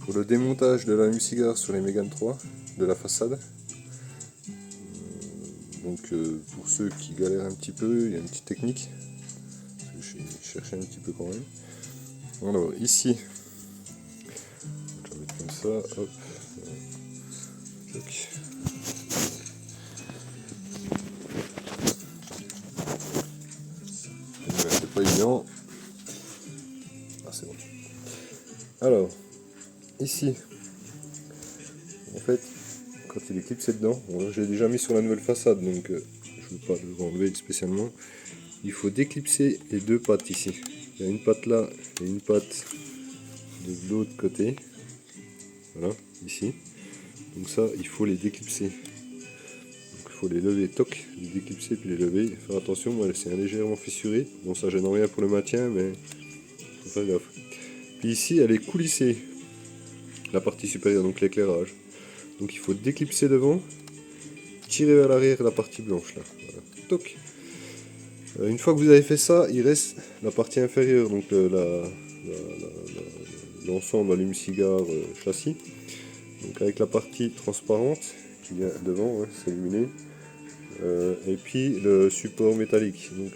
Pour le démontage de l'allume-cigare sur les Mégane 3 de la façade. Donc pour ceux qui galèrent un petit peu, il y a une petite technique. Je cherchais un petit peu quand même. Alors ici, je vais mettre comme ça, hop. C'est pas évident. Ah c'est bon. Alors, ici, en fait, quand il est clipsé dedans, bon, j'ai déjà mis sur la nouvelle façade, donc je ne vais pas le enlever spécialement. Il faut déclipser les deux pattes ici. Il y a une patte là et une patte de l'autre côté. Voilà, ici. Donc ça, il faut les déclipser. Donc il faut les lever, toc, les déclipser puis les lever. Faire attention, moi c'est légèrement fissuré. Bon, ça gêne rien pour le maintien, mais faut faire gaffe. Puis ici, elle est coulissée, la partie supérieure, donc l'éclairage. Donc il faut déclipser devant, tirer vers l'arrière la partie blanche là. Voilà. Toc. Une fois que vous avez fait ça, il reste la partie inférieure, donc l'ensemble allume-cigare châssis. Donc avec la partie transparente qui vient devant, hein, c'est illuminé. Et puis le support métallique. Donc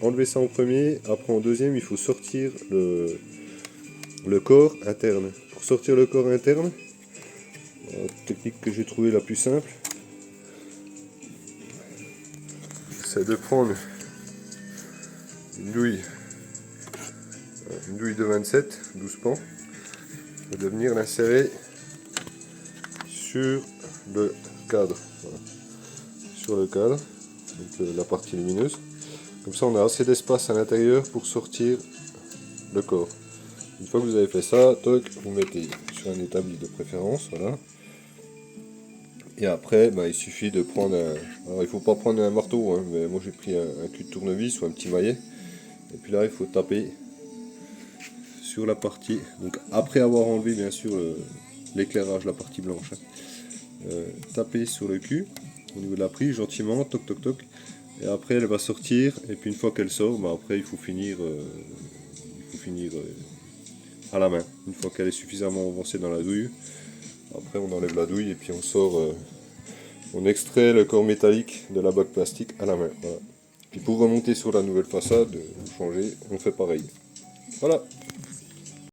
enlevez ça en premier, après en deuxième il faut sortir le corps interne. Pour sortir le corps interne, la technique que j'ai trouvée la plus simple, c'est de prendre une douille de 27, 12 pans, et de venir l'insérer sur le cadre. Voilà. Sur le cadre, donc la partie lumineuse. Comme ça on a assez d'espace à l'intérieur pour sortir le corps. Une fois que vous avez fait ça, toc, vous mettez sur un établi de préférence, voilà. Et après, il suffit de prendre un... Alors il ne faut pas prendre un marteau, hein, mais moi j'ai pris un cul de tournevis ou un petit maillet. Et puis là, il faut taper sur la partie, donc après avoir enlevé bien sûr l'éclairage, la partie blanche. Hein. Taper sur le cul, au niveau de la prise, gentiment, toc toc toc. Et après elle va sortir, et puis une fois qu'elle sort, après il faut finir, à la main. Une fois qu'elle est suffisamment avancée dans la douille, après on enlève la douille et puis on sort, on extrait le corps métallique de la bague plastique à la main. Voilà. Puis pour remonter sur la nouvelle façade, changer, on fait pareil. Voilà.